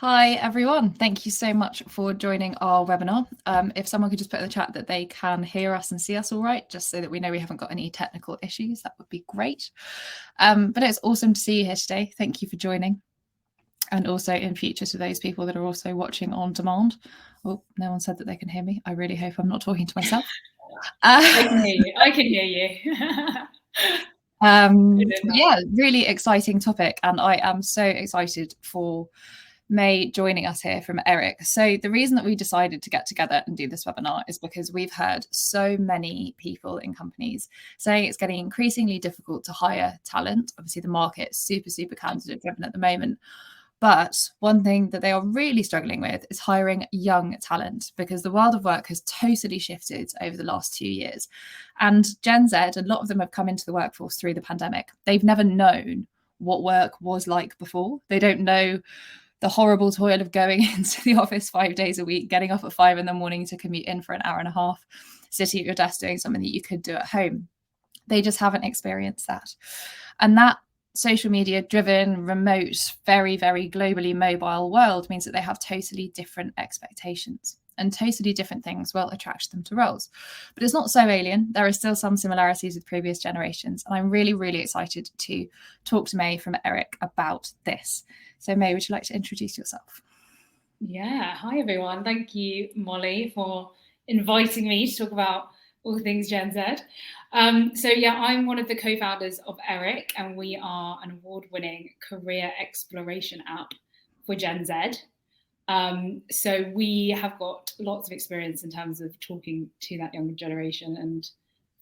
Hi everyone, thank you so much for joining our webinar. If someone could just put in the chat that they can hear us and see us all right, just so that we know we haven't got any technical issues, that would be great. But it's awesome to see you here today. Thank you for joining. And also in future to those people that are also watching on demand. Oh, no one said that they can hear me. I really hope I'm not talking to myself. I can hear you. Yeah, really exciting topic. And I am so excited for May joining us here from Eric. So the reason that we decided to get together and do this webinar is because we've heard so many people in companies saying it's getting increasingly difficult to hire talent. Obviously, the market is super candidate driven at the moment. But one thing that they are really struggling with is hiring young talent, because the world of work has totally shifted over the last 2 years. And Gen Z, a lot of them have come into the workforce through the pandemic. They've never known what work was like before. They don't know the horrible toil of going into the office 5 days a week, getting up at 5 in the morning to commute in for an hour and a half, sitting at your desk doing something that you could do at home. They just haven't experienced that. And that social media driven, remote, very globally mobile world means that they have totally different expectations, and totally different things will attract them to roles. But it's not so alien. There are still some similarities with previous generations. And I'm really excited to talk to May from Eric about this. So May, would you like to introduce yourself? Yeah, hi everyone. Thank you, Molly, for inviting me to talk about all things Gen Z. So yeah, I'm one of the co-founders of Eric, and we are an award-winning career exploration app for Gen Z. So we have got lots of experience in terms of talking to that younger generation and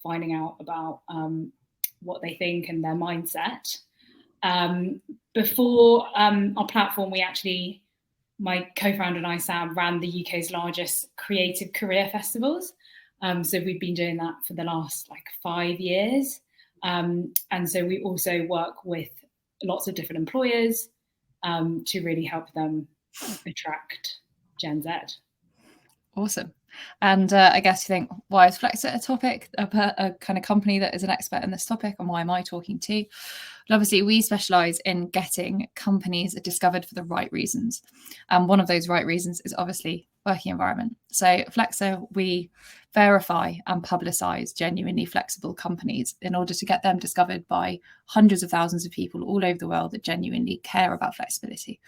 finding out about what they think and their mindset. Before our platform, my co-founder and I, Sam, ran the UK's largest creative career festivals. So we've been doing that for the last 5 years. And so we also work with lots of different employers to really help them attract Gen Z. Awesome. And I guess you think, why is Flexa a topic, a kind of company that is an expert in this topic, and why am I talking to? But obviously, we specialize in getting companies discovered for the right reasons. And one of those right reasons is obviously working environment. So Flexa, we verify and publicize genuinely flexible companies in order to get them discovered by hundreds of thousands of people all over the world that genuinely care about flexibility.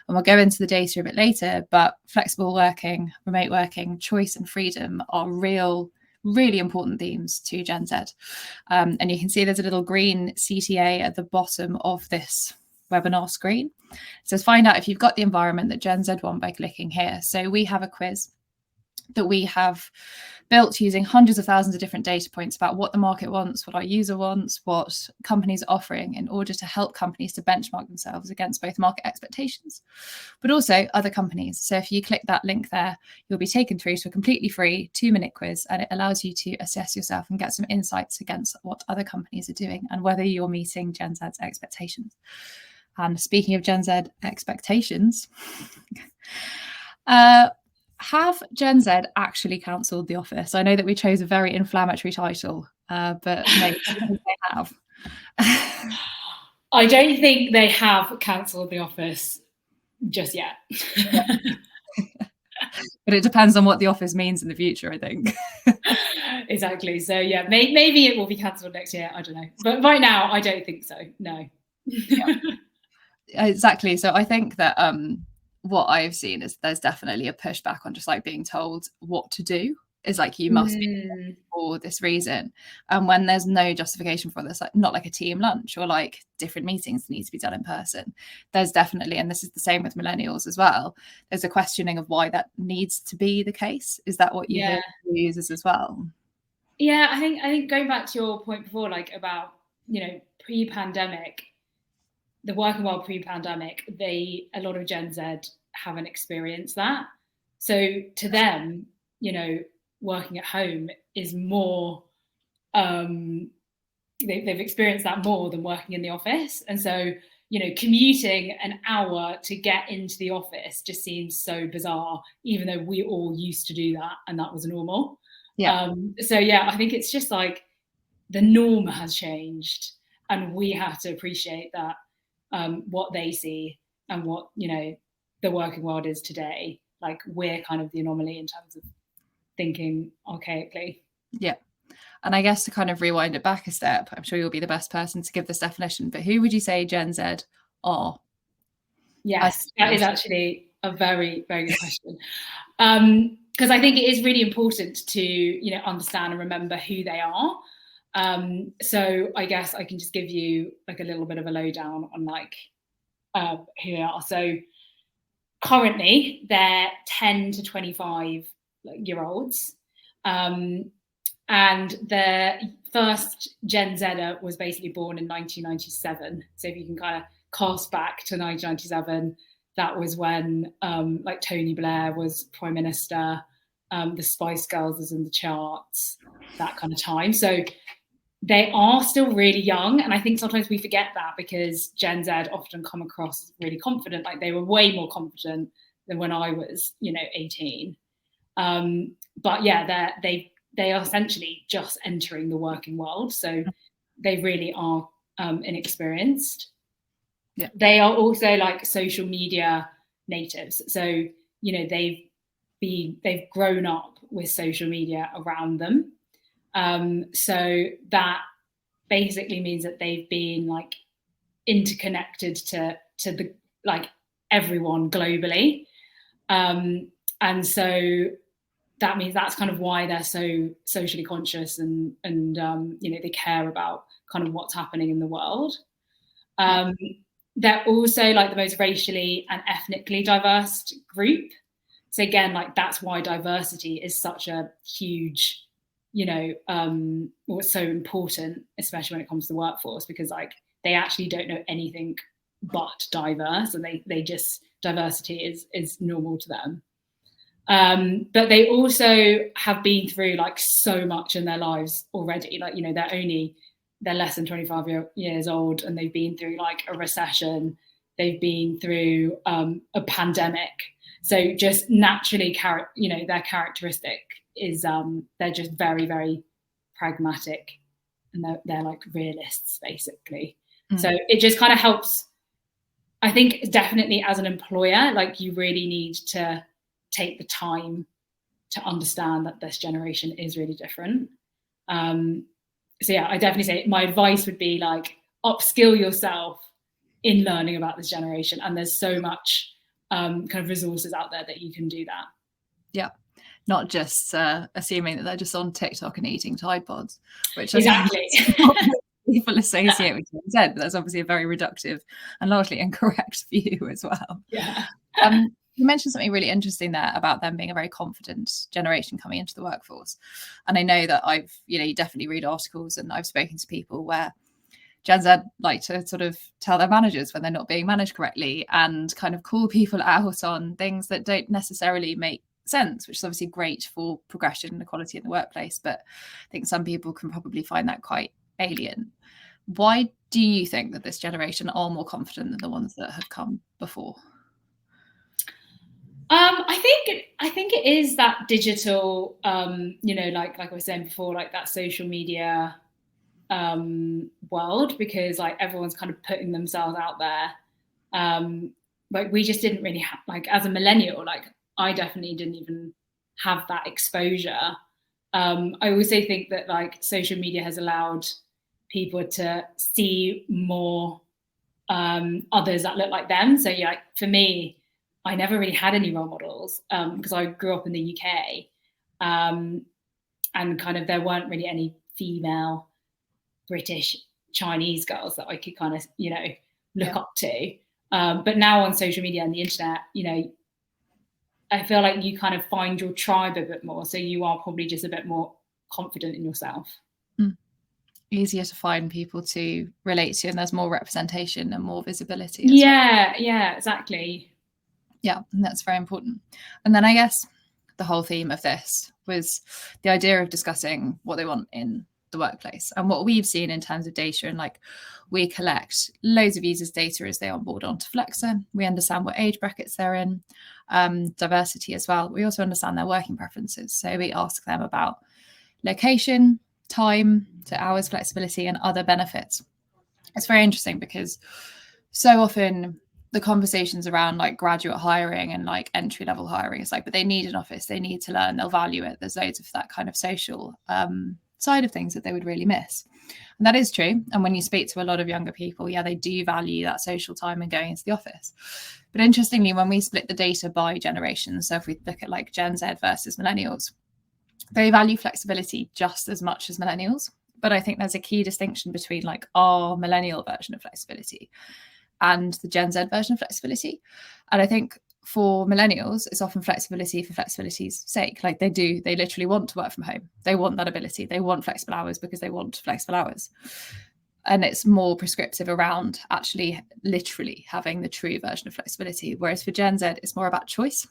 And we'll go into the data a bit later, but flexible working, remote working, choice and freedom are really important themes to Gen Z. And you can see there's a little green CTA at the bottom of this webinar screen. It says find out if you've got the environment that Gen Z want by clicking here. So we have a quiz that we have built using hundreds of thousands of different data points about what the market wants, what our user wants, what companies are offering, in order to help companies to benchmark themselves against both market expectations, but also other companies. So if you click that link there, you'll be taken through to a completely free 2-minute quiz, and it allows you to assess yourself and get some insights against what other companies are doing and whether you're meeting Gen Z's expectations. And speaking of Gen Z expectations, have Gen Z actually cancelled The Office? I know that we chose a very inflammatory title, but maybe they have. I don't think they have cancelled The Office just yet. But it depends on what The Office means in the future, I think. Exactly. So yeah, maybe it will be cancelled next year. I don't know. But right now, I don't think so. No. Yeah. Exactly. So I think that what I've seen is there's definitely a pushback on just being told what to do. Is you must be for this reason, and when there's no justification for this, not a team lunch or different meetings that need to be done in person, there's definitely, and this is the same with millennials as well, there's a questioning of why that needs to be the case. Is that what you hear from users as well? Yeah, I think going back to your point before, about pre-pandemic, the working world pre-pandemic, a lot of Gen Z haven't experienced that. So to them, working at home is more, they've experienced that more than working in the office. And so, commuting an hour to get into the office just seems so bizarre, even though we all used to do that and that was normal. Yeah. So yeah, I think it's just the norm has changed, and we have to appreciate that, what they see and what, the working world is today. Like we're kind of the anomaly in terms of thinking archaically. Yeah. And I guess to kind of rewind it back a step, I'm sure you'll be the best person to give this definition, but who would you say Gen Z are? Yes, that is actually a very, very good question. Because I think it is really important to, understand and remember who they are. So I guess I can just give you like a little bit of a lowdown on like who they are. So currently they're 10 to 25 year olds. And the first Gen Zer was basically born in 1997. So if you can kind of cast back to 1997, that was when like Tony Blair was Prime Minister, the Spice Girls was in the charts, that kind of time. So they are still really young. And I think sometimes we forget that because Gen Z often come across really confident, like they were way more confident than when I was, 18. But yeah, they are essentially just entering the working world. So they really are inexperienced. Yeah. They are also like social media natives. So, they've grown up with social media around them. So that basically means that they've been like interconnected to the like everyone globally. And so that means that's kind of why they're so socially conscious and they care about kind of what's happening in the world. They're also like the most racially and ethnically diverse group. So again, like that's why diversity is such a huge, what's so important, especially when it comes to the workforce, because like they actually don't know anything but diverse, and they just diversity is normal to them. But they also have been through like so much in their lives already. Like, they're less than 25 years old, and they've been through like a recession. They've been through a pandemic. So just naturally, their characteristic is they're just very, very pragmatic, and they're like realists basically. So it just kind of helps. I think definitely as an employer, like you really need to take the time to understand that this generation is really different. So yeah, I definitely say my advice would be like upskill yourself in learning about this generation, and there's so much kind of resources out there that you can do that. Yeah, not just assuming that they're just on TikTok and eating Tide Pods, which exactly people associate with Gen Z. That's obviously a very reductive and largely incorrect view as well. Yeah. You mentioned something really interesting there about them being a very confident generation coming into the workforce. And I know that you definitely read articles, and I've spoken to people where Gen Z like to sort of tell their managers when they're not being managed correctly and kind of call people out on things that don't necessarily make sense, which is obviously great for progression and equality in the workplace. But I think some people can probably find that quite alien. Why do you think that this generation are more confident than the ones that have come before? I think it is that digital, like I was saying before, like that social media world, because like everyone's kind of putting themselves out there. Like we just didn't really have, like as a millennial, like I definitely didn't even have that exposure. I also think that like social media has allowed people to see more others that look like them. So yeah, like, for me, I never really had any role models because I grew up in the UK, and kind of there weren't really any female British Chinese girls that I could kind of look up to. But now on social media and the internet, I feel like you kind of find your tribe a bit more. So you are probably just a bit more confident in yourself. Easier to find people to relate to, and there's more representation and more visibility. Yeah, exactly. Yeah, and that's very important. And then I guess the whole theme of this was the idea of discussing what they want in the workplace and what we've seen in terms of data. And like we collect loads of users' data as they onboard onto Flexa. We understand what age brackets they're in, diversity as well. We also understand their working preferences. So we ask them about location, time, to hours, flexibility, and other benefits. It's very interesting because so often the conversations around like graduate hiring and like entry level hiring, it's like, but they need an office, they need to learn, they'll value it. There's loads of that kind of social side of things that they would really miss. And that is true. And when you speak to a lot of younger people, yeah, they do value that social time and going into the office. But interestingly, when we split the data by generations, so if we look at like Gen Z versus millennials, they value flexibility just as much as millennials. But I think there's a key distinction between like our millennial version of flexibility and the Gen Z version of flexibility. And I think for millennials, it's often flexibility for flexibility's sake. Like they literally want to work from home. They want that ability. They want flexible hours because they want flexible hours. And it's more prescriptive around actually literally having the true version of flexibility. Whereas for Gen Z, it's more about choice.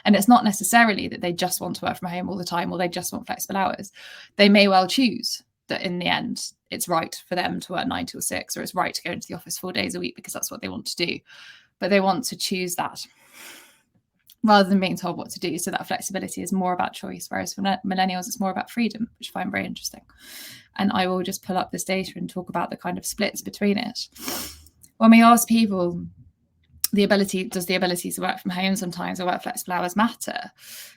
And it's not necessarily that they just want to work from home all the time or they just want flexible hours. They may well choose that in the end, it's right for them to work 9 till 6, or it's right to go into the office 4 days a week because that's what they want to do. But they want to choose that rather than being told what to do. So that flexibility is more about choice, whereas for millennials, it's more about freedom, which I find very interesting. And I will just pull up this data and talk about the kind of splits between it. When we ask people, does the ability to work from home sometimes or work flexible hours matter?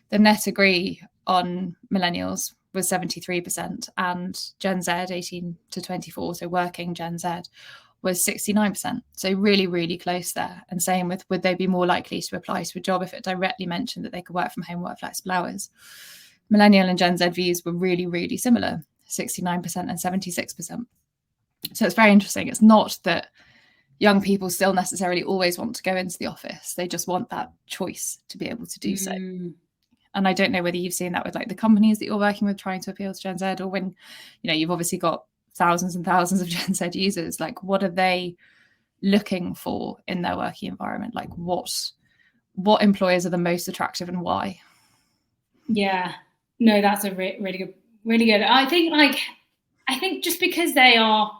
The net agree on millennials was 73%, and Gen Z, 18 to 24, so working Gen Z, was 69%. So really, really close there. And same with, would they be more likely to apply to a job if it directly mentioned that they could work from home, work flexible hours? Millennial and Gen Z views were really, really similar, 69% and 76%. So it's very interesting. It's not that young people still necessarily always want to go into the office. They just want that choice to be able to do so. And I don't know whether you've seen that with like the companies that you're working with trying to appeal to Gen Z, or when, you know, you've obviously got thousands and thousands of Gen Z users, like what are they looking for in their working environment? Like what employers are the most attractive and why? Yeah, no, that's a really good. I think just because they are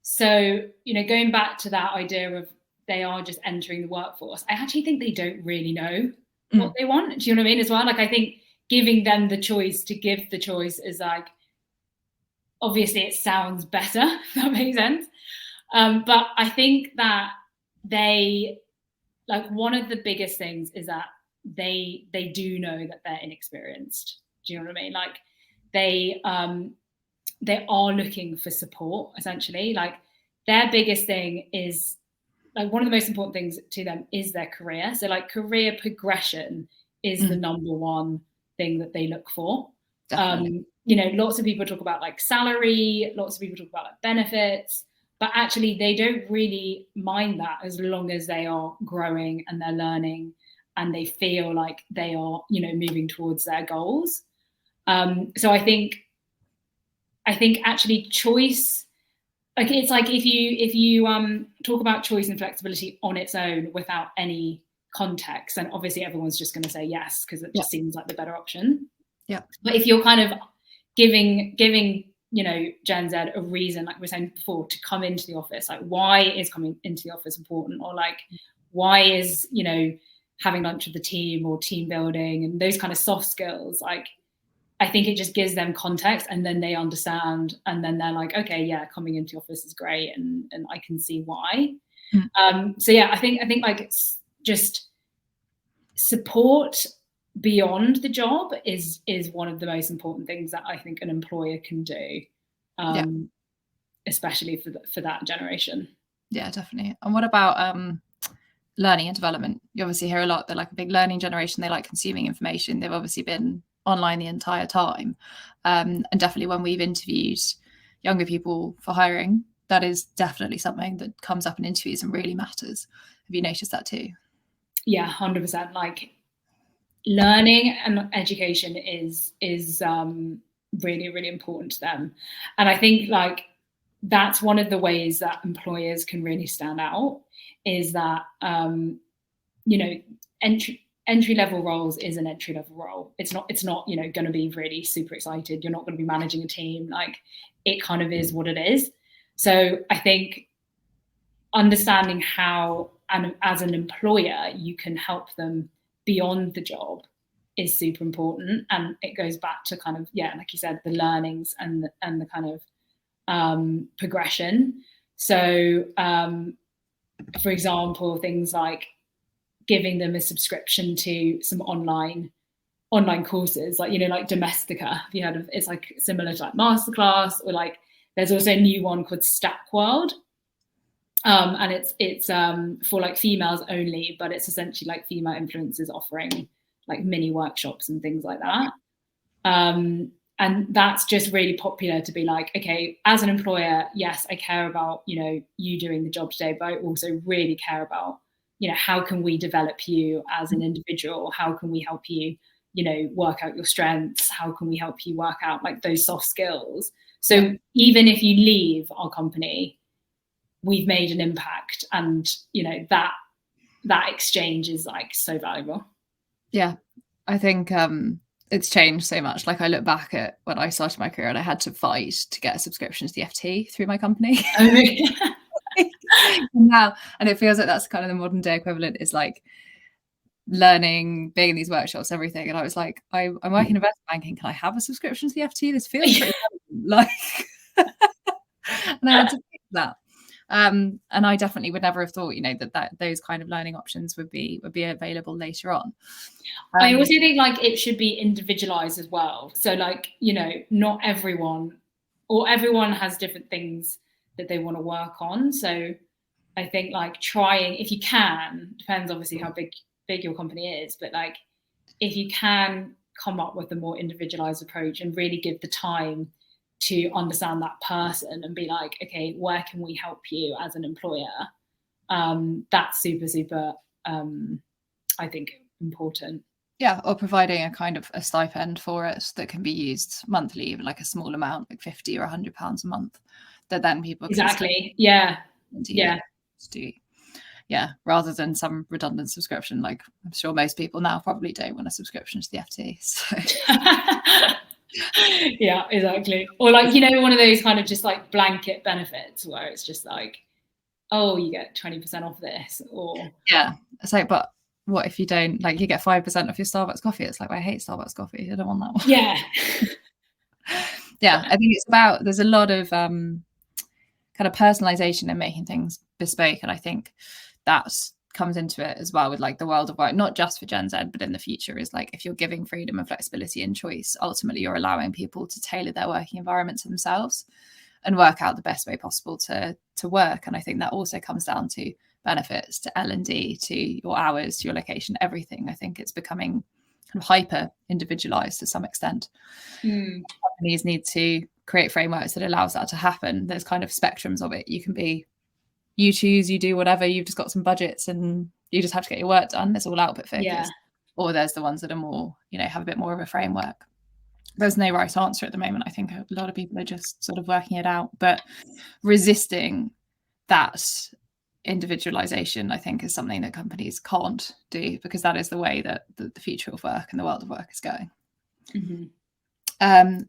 so, you know, going back to that idea of they are just entering the workforce, I actually think they don't really know what they want. Do you know what I mean as well? Like, I think giving them the choice to give the choice is like, obviously it sounds better, if that makes sense. But I think that they, like, one of the biggest things is that they do know that they're inexperienced. Do you know what I mean? Like they are looking for support, essentially. Like their biggest thing is, like, one of the most important things to them is their career. So like career progression is the number one thing that they look for. You know, lots of people talk about like salary, lots of people talk about like benefits, but actually they don't really mind that as long as they are growing and they're learning and they feel like they are, you know, moving towards their goals. So I think actually choice, like it's like if you talk about choice and flexibility on its own without any context, then obviously everyone's just going to say yes because it just seems like the better option. Yeah. But if you're kind of giving you know, Gen Z a reason, like we were saying before, to come into the office, like why is coming into the office important, or like why is, you know, having lunch with the team or team building and those kind of soft skills, like I think it just gives them context and then they understand and then they're like, okay, yeah, coming into the office is great and I can see why. So yeah, I think like it's just support beyond the job is one of the most important things that I think an employer can do, especially for that generation. Yeah, definitely. And what about learning and development? You obviously hear a lot, they're like a big learning generation, they like consuming information, they've obviously been online the entire time, and definitely when we've interviewed younger people for hiring, that is definitely something that comes up in interviews and really matters. Have you noticed that too? Yeah, 100%. Like learning and education is really, really important to them, and I think like that's one of the ways that employers can really stand out, is that you know, entry level roles is an entry level role. It's not you know, going to be really super excited. You're not going to be managing a team. Like it kind of is what it is. So I think understanding how, and as an employer, you can help them beyond the job is super important. And it goes back to kind of, yeah, like you said, the learnings and the kind of progression. So for example, things like giving them a subscription to some online courses, like, you know, like Domestica. Have you heard of? It's like similar to like Masterclass, or like there's also a new one called Stack World. And it's for like females only, but it's essentially like female influencers offering like mini workshops and things like that. And that's just really popular to be like, okay, as an employer, yes, I care about, you know, you doing the job today, but I also really care about, you know, how can we develop you as an individual? How can we help you, you know, work out your strengths? How can we help you work out like those soft skills? So even if you leave our company, we've made an impact, and, you know, that exchange is like so valuable. Yeah, I think it's changed so much. Like I look back at when I started my career and I had to fight to get a subscription to the FT through my company. Oh, really? Now, and it feels like that's kind of the modern day equivalent, is like learning, being in these workshops, everything. And I was like, I'm working in investment banking. Can I have a subscription to the FT? This feels pretty like, and I had to pick that. And I definitely would never have thought, you know, that those kind of learning options would be available later on. I also think like it should be individualized as well. So like, you know, not everyone, or everyone has different things that they want to work on. So I think like trying, if you can, depends obviously how big your company is, but like if you can come up with a more individualized approach and really give the time to understand that person and be like, okay, where can we help you as an employer? That's super, I think, important. Yeah, or providing a kind of a stipend for it that can be used monthly, even like a small amount, like £50 or £100 a month, that then people can do. Yeah, rather than some redundant subscription. Like I'm sure most people now probably don't want a subscription to the FT. So. Yeah, exactly. Or like, you know, one of those kind of just like blanket benefits where it's just like, oh, you get 20% off this, or yeah, it's like, but what if you don't, like, you get 5% off your Starbucks coffee? It's like, well, I hate Starbucks coffee. I don't want that one. Yeah. Yeah, I think it's about, there's a lot of kind of personalization and making things bespoke. And I think that comes into it as well with like the world of work, not just for Gen Z, but in the future, is like, if you're giving freedom and flexibility and choice, ultimately you're allowing people to tailor their working environment to themselves and work out the best way possible to work. And I think that also comes down to benefits, to L&D, to your hours, to your location, everything. I think it's becoming kind of hyper individualized to some extent. Companies need to create frameworks that allows that to happen. There's kind of spectrums of it. You can be, you choose, you do whatever, you've just got some budgets and you just have to get your work done. It's all output focused. Yeah. Or there's the ones that are more, you know, have a bit more of a framework. There's no right answer at the moment. I think a lot of people are just sort of working it out, but resisting that individualization, I think, is something that companies can't do, because that is the way that the future of work and the world of work is going.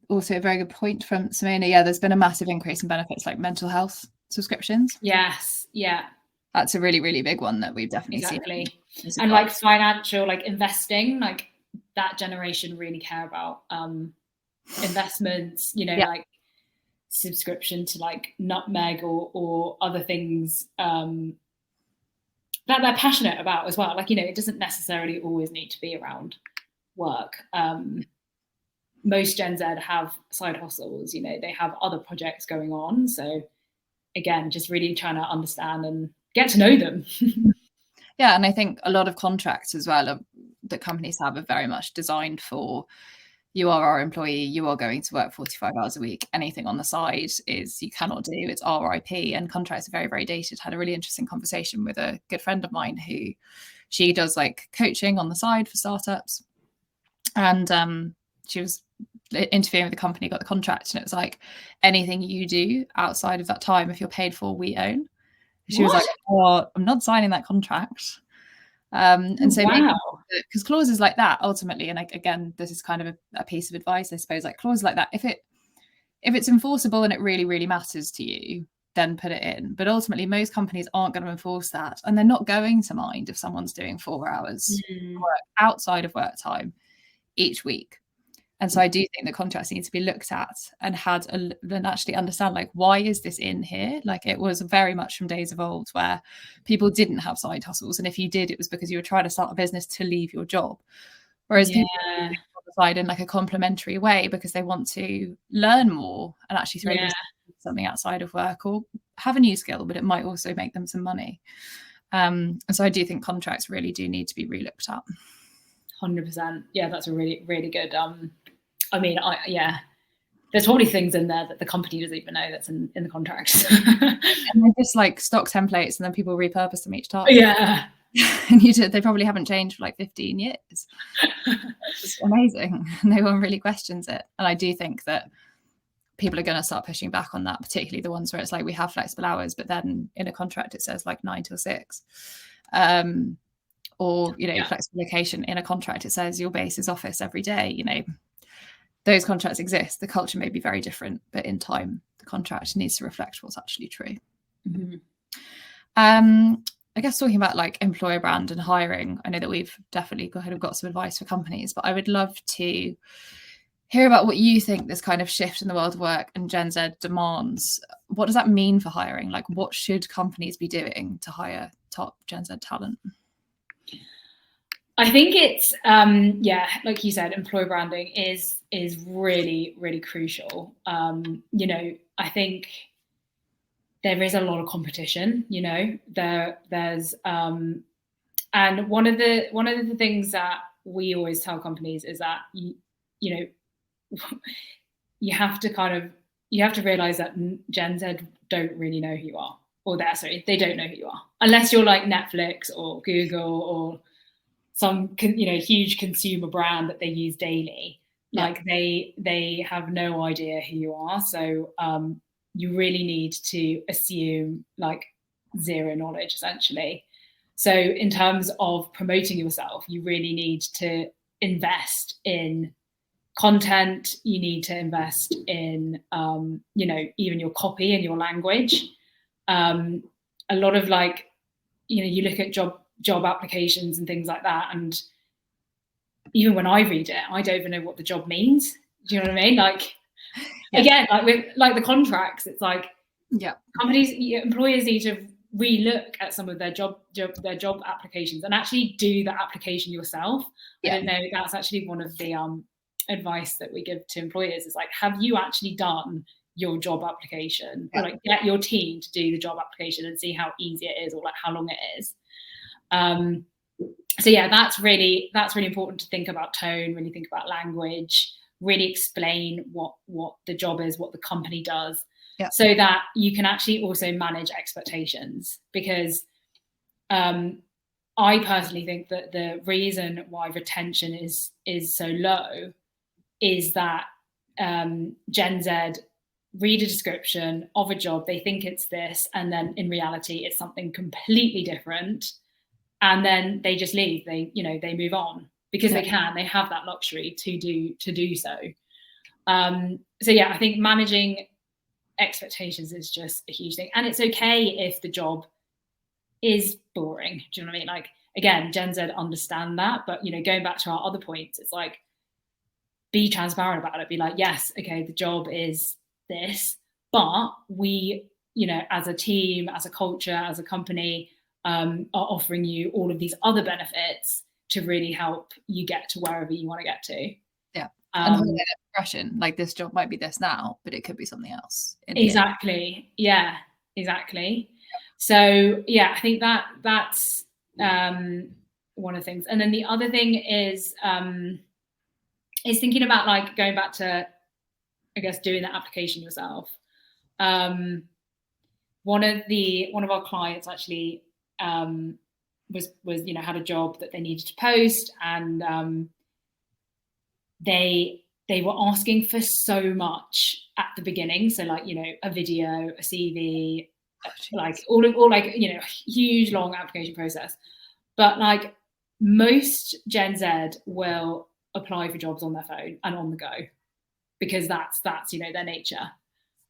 Also a very good point from Simona. Yeah, there's been a massive increase in benefits like mental health subscriptions. Yes. Yeah. That's a really, really big one that we've definitely seen. And like financial, like investing, like that generation really care about investments, you know, like subscription to like Nutmeg or other things that they're passionate about as well. Like, you know, it doesn't necessarily always need to be around work. Most Gen Z have side hustles, you know, they have other projects going on. So again, just really trying to understand and get to know them. Yeah, and I think a lot of contracts as well that companies have are very much designed for, you are our employee, you are going to work 45 hours a week. Anything on the side is you cannot do, it's RIP, and contracts are very, very dated. Had a really interesting conversation with a good friend of mine who, she does like coaching on the side for startups. And she was interviewing with the company, got the contract, and it was like, anything you do outside of that time, if you're paid for, we own. She was like, oh, I'm not signing that contract. And so because clauses like that ultimately, and like, again, this is kind of a piece of advice, I suppose, like clauses like that, if it's enforceable and it really, really matters to you, then put it in. But ultimately, most companies aren't going to enforce that, and they're not going to mind if someone's doing 4 hours work outside of work time each week. And so I do think that contracts need to be looked at and then actually understand, like, why is this in here? Like, it was very much from days of old where people didn't have side hustles, and if you did, it was because you were trying to start a business to leave your job. Whereas people side in like a complementary way because they want to learn more and actually throw something outside of work or have a new skill, but it might also make them some money. And so I do think contracts really do need to be relooked at. 100%. Yeah, that's a really, really good. I mean, there's probably things in there that the company doesn't even know that's in the contracts. And they're just like stock templates, and then people repurpose them each time. Yeah. And they probably haven't changed for like 15 years. It's amazing. No one really questions it. And I do think that people are going to start pushing back on that, particularly the ones where it's like, we have flexible hours, but then in a contract it says like 9 till 6. Or, flexible location. In a contract it says your base is office every day. Those contracts exist. The culture may be very different, but in time the contract needs to reflect what's actually true. Mm-hmm. I guess talking about like employer brand and hiring, I know that we've definitely got some advice for companies, but I would love to hear about what you think this kind of shift in the world of work and Gen Z demands. What does that mean for hiring? Like, what should companies be doing to hire top Gen Z talent? I think it's like you said, employer branding is really, really crucial. I think there is a lot of competition. There's and one of the things that we always tell companies is that you have to realize that Gen Z don't really know who you are, or they don't know who you are unless you're like Netflix or Google or some huge consumer brand that they use daily. Like they have no idea who you are. So you really need to assume like zero knowledge essentially. So in terms of promoting yourself, you really need to invest in content. You need to invest in even your copy and your language. A lot of like, you look at job applications and things like that, and even when I read it, I don't even know what the job means. Do you know what I mean? Like, again, like with like the contracts, it's like employers need to relook at some of their job applications and actually do the application yourself. I don't know, that's actually one of the advice that we give to employers is like, have you actually done your job application? Or like get your team to do the job application and see how easy it is, or like how long it is. So that's really important to think about tone, really think about language, really explain what the job is, what the company does, so that you can actually also manage expectations. Because I personally think that the reason why retention is so low is that Gen Z read a description of a job, they think it's this, and then in reality it's something completely different. And then they just leave. They move on because they have that luxury to do so. I think managing expectations is just a huge thing. And it's okay if the job is boring. Do you know what I mean? Like, again, Gen Z understand that, but going back to our other points, it's like, be transparent about it. Be like, yes, okay, the job is this, but we, as a team, as a culture, as a company, are offering you all of these other benefits to really help you get to wherever you want to get to. Yeah. And highlight that progression. Like, this job might be this now, but it could be something else. Exactly. Yeah, exactly. So I think that's one of the things. And then the other thing is thinking about like going back to, I guess, doing the application yourself. One of our clients actually was had a job that they needed to post, and they were asking for so much at the beginning. So like, a video, a CV, like all like, huge long application process. But like most Gen Z will apply for jobs on their phone and on the go, because that's their nature.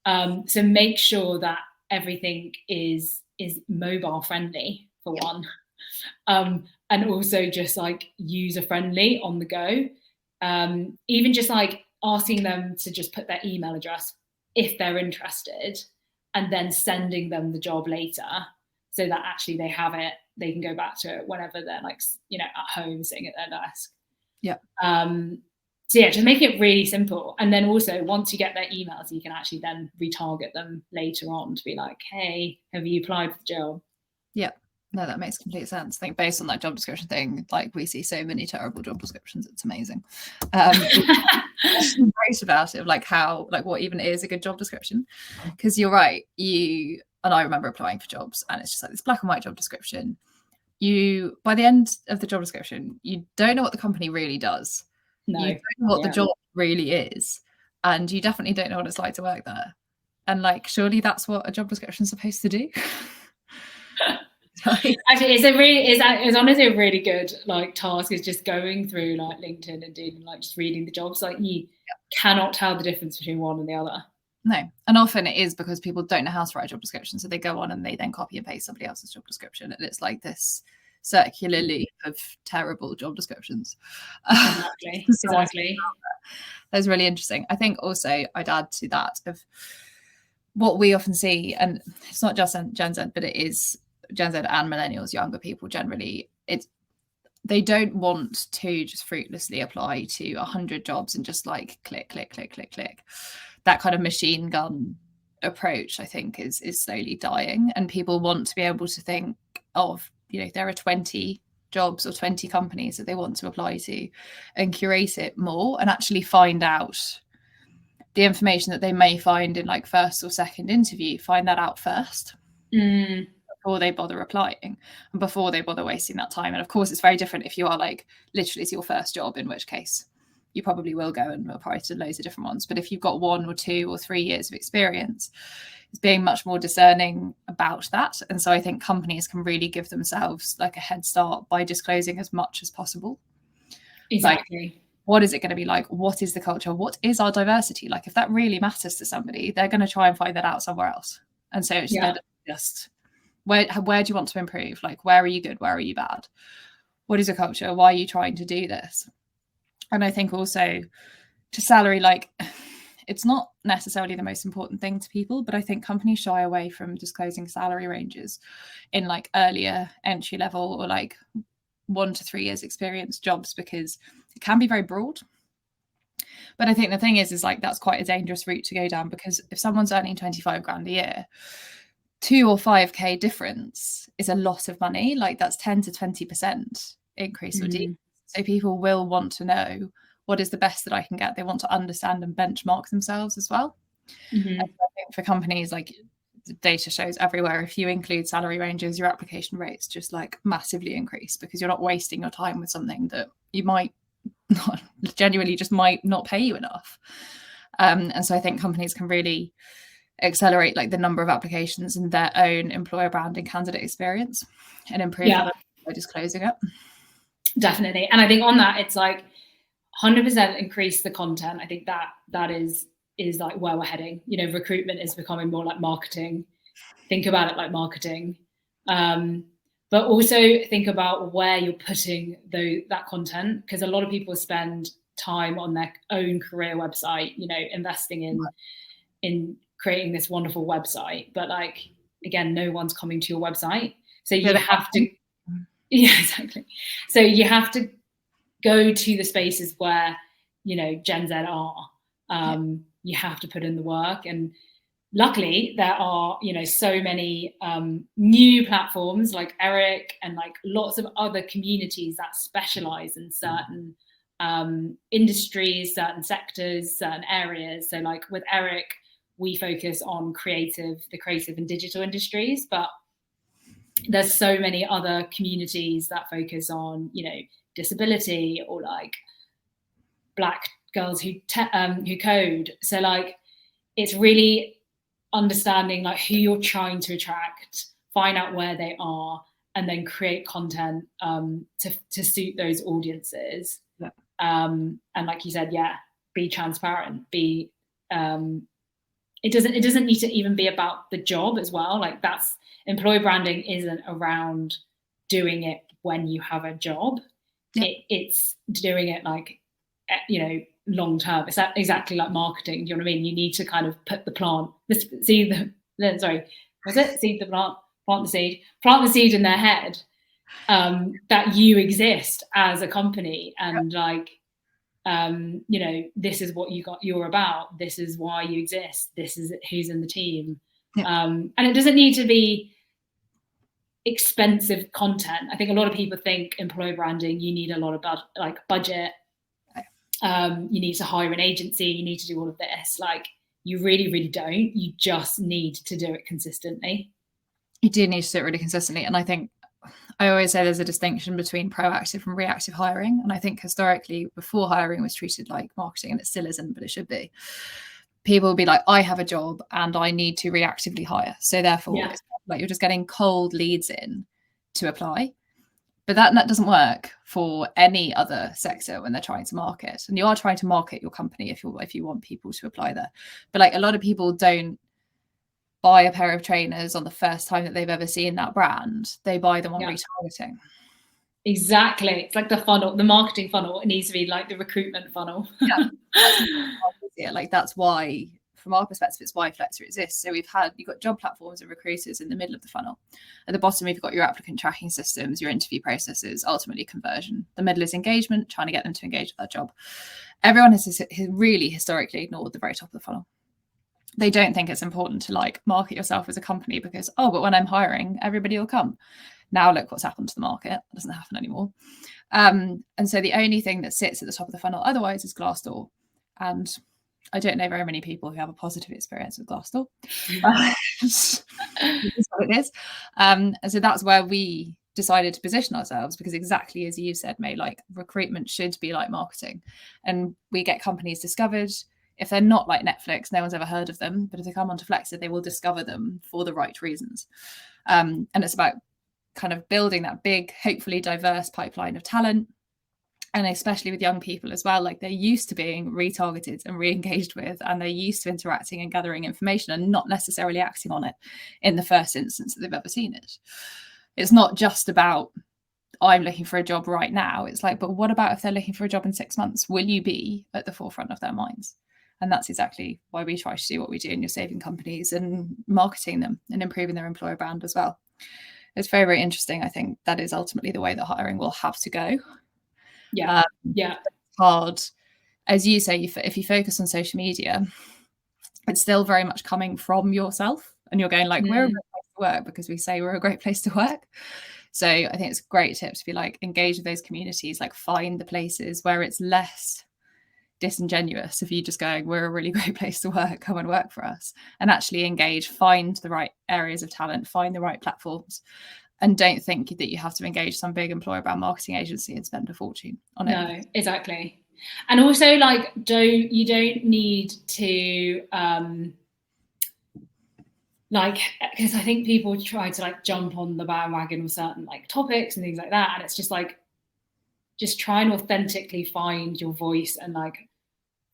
So make sure that everything is mobile friendly for one, and also just like user friendly on the go. Even just like asking them to just put their email address if they're interested, and then sending them the job later, so that actually they have it, they can go back to it whenever they're like, you know, at home sitting at their desk. Yeah. So yeah, just making it really simple. And then also, once you get their emails, you can actually then retarget them later on to be like, hey, have you applied for the job? Yeah. No, that makes complete sense. I think based on that job description thing, like we see so many terrible job descriptions, it's amazing. Great about it, of like how, like what even is a good job description. Because you're right, you and I remember applying for jobs, and it's just like this black and white job description. You, by the end of the job description, you don't know what the company really does. No. You don't know what the job really is, and you definitely don't know what it's like to work there. And like, surely that's what a job description is supposed to do. Actually, it's honestly a really good like task, is just going through like LinkedIn and doing like just reading the jobs. Like you cannot tell the difference between one and the other. No, and often it is because people don't know how to write a job description, so they go on and they then copy and paste somebody else's job description, and it's like this circular loop of terrible job descriptions. Exactly. That's really interesting. I think also I'd add to that of what we often see, and it's not just Gen Z, but it is Gen Z and millennials, younger people generally. They don't want to just fruitlessly apply to 100 jobs and just like click, click, click, click, click. That kind of machine gun approach, I think, is slowly dying. And people want to be able to think of, you know, there are 20 jobs or 20 companies that they want to apply to, and curate it more and actually find out the information that they may find in like first or second interview, find that out first. Before they bother applying and before they bother wasting that time. And of course, it's very different if you are like literally it's your first job, in which case you probably will go and apply to loads of different ones. But if you've got 1 or 2 or 3 years of experience, it's being much more discerning about that. And so I think companies can really give themselves like a head start by disclosing as much as possible. Exactly. Like, what is it going to be like? What is the culture? What is our diversity? Like, if that really matters to somebody, they're going to try and find that out somewhere else. And so it's just where do you want to improve? Like, where are you good? Where are you bad? What is your culture? Why are you trying to do this? And I think also to salary, like, it's not necessarily the most important thing to people, but I think companies shy away from disclosing salary ranges in like earlier entry level or like 1 to 3 years experience jobs, because it can be very broad. But I think the thing is like that's quite a dangerous route to go down, because if someone's earning 25 grand a year, 2 or 5k difference is a lot of money. Like that's 10 to 20% increase or decrease. So people will want to know what is the best that I can get. They want to understand and benchmark themselves as well. And I think for companies, like the data shows everywhere, if you include salary ranges, your application rates just like massively increase, because you're not wasting your time with something that you might not genuinely just might not pay you enough. And so I think companies can really accelerate like the number of applications and their own employer brand and candidate experience and improve that by disclosing it. Definitely. And I think on that, it's like 100% increase the content. I think that is like where we're heading. You know, recruitment is becoming more like marketing. Think about it like marketing. But also think about where you're putting that content, because a lot of people spend time on their own career website, you know, investing in creating this wonderful website. But like, again, no one's coming to your website. So you have to, exactly. So you have to go to the spaces where, you know, Gen Z are. You have to put in the work. And luckily there are, you know, so many new platforms like Eric and like lots of other communities that specialize in certain industries, certain sectors, certain areas. So like with Eric, we focus on the creative and digital industries, but there's so many other communities that focus on, you know, disability or like Black girls who code. So like, it's really understanding like who you're trying to attract, find out where they are, and then create content to suit those audiences. And like you said, be transparent. It doesn't need to even be about the job as well. Like that's employer branding isn't around doing it when you have a job. It's doing it like long term. It's exactly like marketing. Do you know what I mean? You need to kind of put the plant, seed the plant the seed in their head, that you exist as a company, and this is what you're about. This is why you exist. This is who's in the team. And it doesn't need to be expensive content. I think a lot of people think employer branding, you need a lot of budget. You need to hire an agency. You need to do all of this. Like, you really, really don't. You just need to do it consistently. You do need to do it really consistently. And I think I always say there's a distinction between proactive and reactive hiring. And I think historically, before hiring was treated like marketing, and it still isn't, but it should be. People will be like, I have a job and I need to reactively hire. So therefore, it's like you're just getting cold leads in to apply. But that doesn't work for any other sector when they're trying to market. And you are trying to market your company if you want people to apply there. But like, a lot of people don't buy a pair of trainers on the first time that they've ever seen that brand. They buy them on retargeting. Exactly. It's like the funnel, the marketing funnel. It needs to be like the recruitment funnel. That's why, from our perspective, it's why Flexa exists. So you've got job platforms and recruiters in the middle of the funnel. At the bottom, you've got your applicant tracking systems, your interview processes, ultimately conversion. The middle is engagement, trying to get them to engage with that job. Everyone has really historically ignored the very top of the funnel. They don't think it's important to like market yourself as a company because, but when I'm hiring, everybody will come. Now look what's happened to the market. It doesn't happen anymore. And so the only thing that sits at the top of the funnel otherwise is Glassdoor. And I don't know very many people who have a positive experience with Glassdoor. It's what it is. And so that's where we decided to position ourselves, because exactly as you said, May, like, recruitment should be like marketing. And we get companies discovered. If they're not like Netflix, no one's ever heard of them. But if they come onto Flexa, they will discover them for the right reasons. And it's about kind of building that big, hopefully diverse pipeline of talent. And especially with young people as well, like, they're used to being retargeted and re-engaged with, and they're used to interacting and gathering information and not necessarily acting on it in the first instance that they've ever seen it. It's not just about, I'm looking for a job right now. It's like, but what about if they're looking for a job in 6 months? Will you be at the forefront of their minds? And that's exactly why we try to do what we do in your saving companies and marketing them and improving their employer brand as well. It's very, very interesting. I think that is ultimately the way that hiring will have to go. It's hard. As you say, if you focus on social media, it's still very much coming from yourself. And you're going like, we're a great place to work because we say we're a great place to work. So I think it's a great tip to be like, engage with those communities, like find the places where it's less disingenuous if you just going, we're a really great place to work, come and work for us, and actually engage, find the right areas of talent, find the right platforms, and don't think that you have to engage some big employer brand marketing agency and spend a fortune on it. No, exactly. And also, like, you don't need to because I think people try to like jump on the bandwagon with certain like topics and things like that, and it's just like, just try and authentically find your voice and like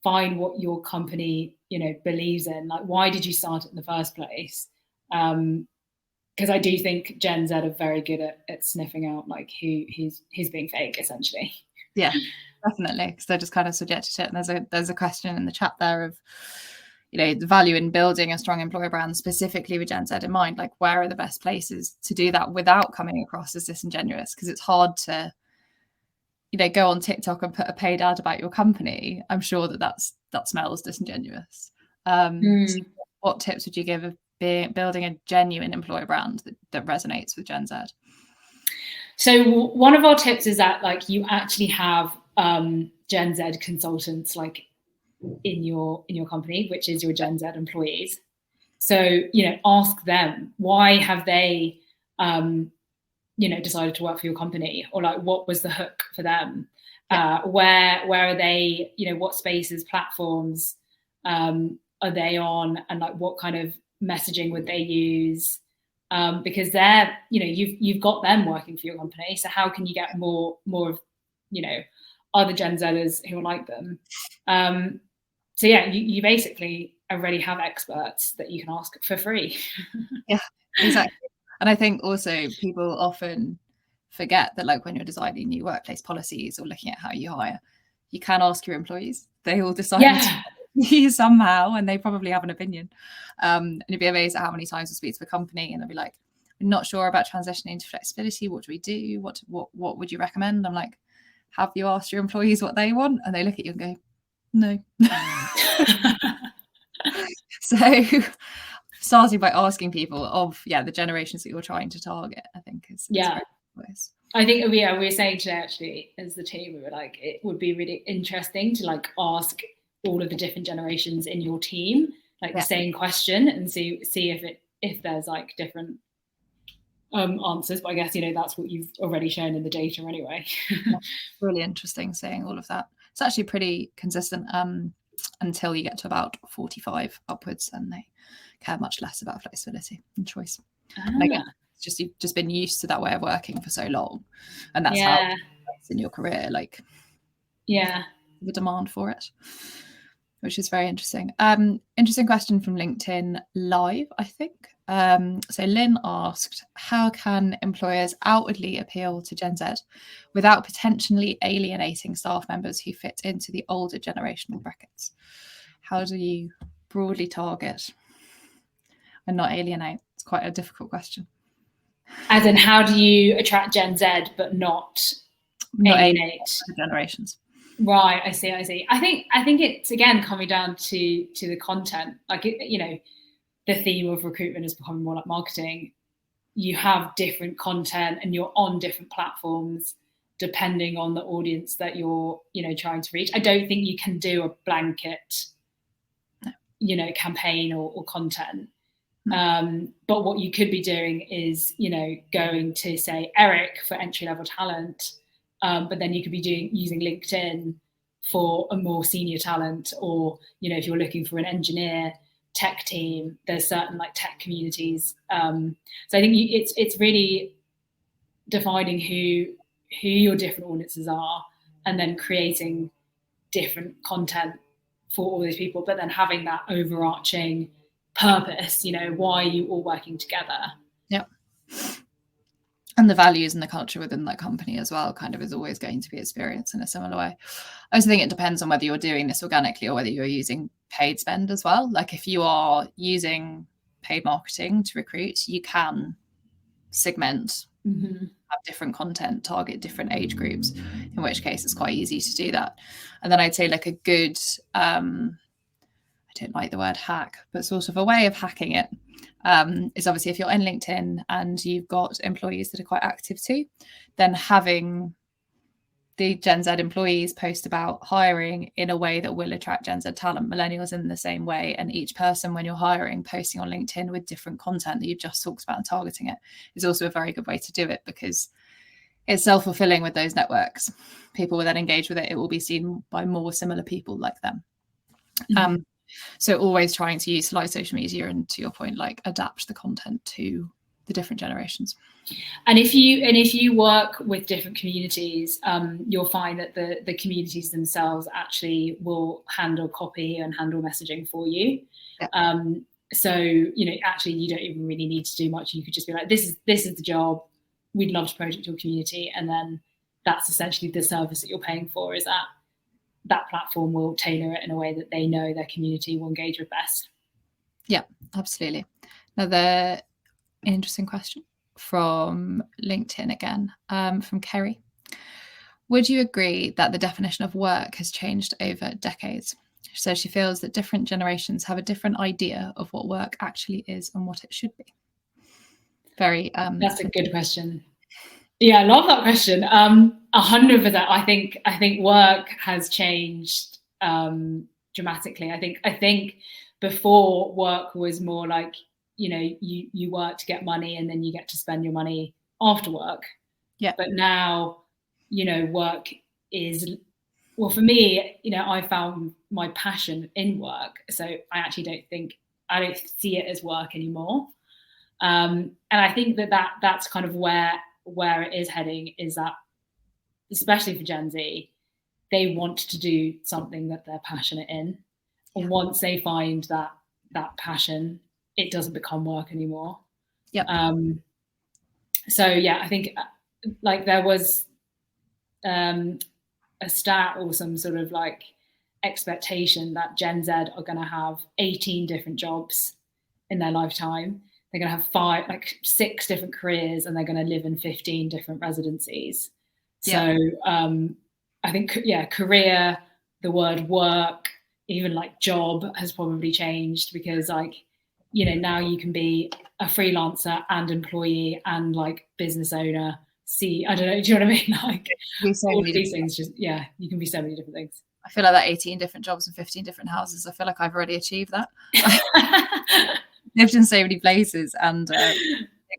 find what your company, believes in. Like, why did you start it in the first place? Because I do think Gen Z are very good at sniffing out like who's being fake, essentially. Yeah, definitely. Because they're just kind of subjected to it. And there's a question in the chat there of, the value in building a strong employer brand, specifically with Gen Z in mind. Like, where are the best places to do that without coming across as disingenuous? Because it's hard to, go on TikTok and put a paid ad about your company. I'm sure that smells disingenuous. So what tips would you give of building a genuine employer brand that resonates with Gen Z? So one of our tips is that like you actually have Gen Z consultants like in your company, which is your Gen Z employees. So ask them, why have they decided to work for your company, or like what was the hook for them? Where are they? What spaces, platforms are they on, and like what kind of messaging would they use? Because they're you've got them working for your company, so how can you get more of other Gen Zers who are like them? So yeah, you basically already have experts that you can ask for free. Yeah, exactly. And I think also people often forget that, like, when you're designing new workplace policies or looking at how you hire, you can ask your employees. They all decided to somehow, and they probably have an opinion. And you'd be amazed at how many times we speak to a company and they'll be like, "I'm not sure about transitioning to flexibility. What do we do? What would you recommend?" I'm like, "Have you asked your employees what they want?" And they look at you and go, "No." So starting by asking people of the generations that you're trying to target, I think is very nice. I think we were saying today, actually, as the team, we were like, it would be really interesting to like ask all of the different generations in your team like the same question and see if there's like different answers. But I guess that's what you've already shown in the data anyway. Really interesting seeing all of that. It's actually pretty consistent until you get to about 45 upwards, and they care much less about flexibility and choice. And again, you've just been used to that way of working for so long, and that's how it's in your career, like the demand for it, which is very interesting. Interesting question from LinkedIn Live, I think. So Lynn asked, how can employers outwardly appeal to Gen Z without potentially alienating staff members who fit into the older generational brackets? How do you broadly target and not alienate? It's quite a difficult question. As in, how do you attract Gen Z but not alienate the generations? Right, I see. I think it's again coming down to the content. Like the theme of recruitment is becoming more like marketing. You have different content and you're on different platforms depending on the audience that you're trying to reach. I don't think you can do a blanket campaign or content. But what you could be doing is going to say Eric for entry-level talent, but then you could be using LinkedIn for a more senior talent, or if you're looking for an engineer tech team, there's certain like tech communities. So I think it's really defining who your different audiences are, and then creating different content for all those people, but then having that overarching purpose. Why are you all working together? Yeah. And the values and the culture within that company as well kind of is always going to be experienced in a similar way. I also think it depends on whether you're doing this organically or whether you're using paid spend as well. Like if you are using paid marketing to recruit, you can segment, have different content, target different age groups, in which case it's quite easy to do that. And then I'd say like a good, I don't like the word hack, but sort of a way of hacking it is obviously if you're in LinkedIn and you've got employees that are quite active too, then having the Gen Z employees post about hiring in a way that will attract Gen Z talent, millennials in the same way, and each person when you're hiring posting on LinkedIn with different content that you've just talked about and targeting it is also a very good way to do it, because it's self-fulfilling with those networks. People will then engage with it. It will be seen by more similar people like them. So always trying to utilize social media and, to your point, like adapt the content to the different generations. And if you work with different communities, you'll find that the communities themselves actually will handle copy and handle messaging for you. So actually you don't even really need to do much. You could just be like, this is the job. We'd love to project your community, and then that's essentially the service that you're paying for, is that platform will tailor it in a way that they know their community will engage with best. Yeah, absolutely. Another interesting question from LinkedIn again, from Kerry. Would you agree that the definition of work has changed over decades? So she feels that different generations have a different idea of what work actually is and what it should be. Very. That's a good question. Yeah, I love that question. 100%. I think work has changed dramatically. I think before, work was more like you work to get money and then you get to spend your money after work. Yeah. But now, work is, well, for me, I found my passion in work. So I actually I don't see it as work anymore. And I think that's kind of where it is heading, is that, especially for Gen Z, they want to do something that they're passionate in. And once they find that passion, it doesn't become work anymore. Yeah. So yeah, I think like there was a stat or some sort of like expectation that Gen Z are going to have 18 different jobs in their lifetime. They're going to have 6 different careers, and they're going to live in 15 different residencies. So I think, career, the word work, even like job has probably changed, because like, you know, now you can be a freelancer and employee and like business owner. I don't know, do you know what I mean? Like all of these things, just, you can be so many different things. I feel like that 18 different jobs and 15 different houses, I feel like I've already achieved that. Lived in so many places, and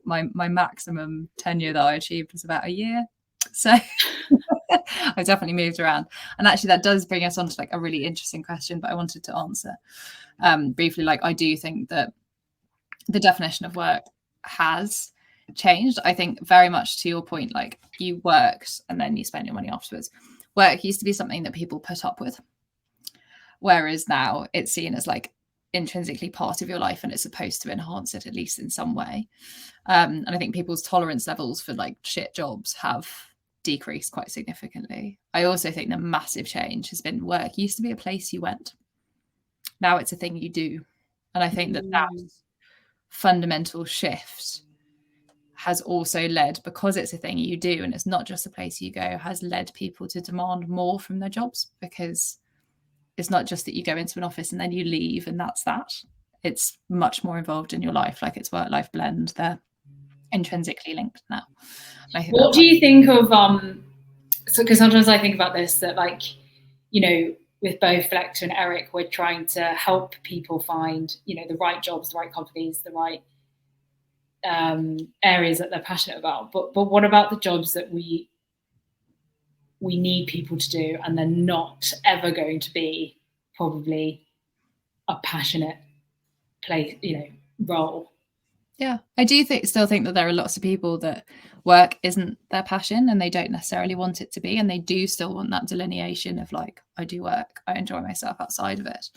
my maximum tenure that I achieved was about a year. So I've definitely moved around. And actually that does bring us on to like a really interesting question, but I wanted to answer briefly. Like, I do think that the definition of work has changed. I think very much to your point, like you worked and then you spent your money afterwards. Work used to be something that people put up with, whereas now it's seen as like intrinsically part of your life, and it's supposed to enhance it at least in some way. And I think people's tolerance levels for like shit jobs have decreased quite significantly. I also think the massive change has been work used to be a place you went. Now it's a thing you do. And I think that fundamental shift has also led, because it's a thing you do and it's not just a place you go, has led people to demand more from their jobs, because it's not just that you go into an office and then you leave and that's that. It's much more involved in your life. Like, it's work-life blend. They're intrinsically linked now. What do you think of so, because sometimes I think about this, that like, you know, with both Flexa and Eric, we're trying to help people find, you know, the right jobs, the right companies, the right areas that they're passionate about. But what about the jobs that we need people to do, and they're not ever going to be probably a passionate place, you know, role? Yeah, I do still think that there are lots of people that work isn't their passion and they don't necessarily want it to be, and they do still want that delineation of like, I do work, I enjoy myself outside of it.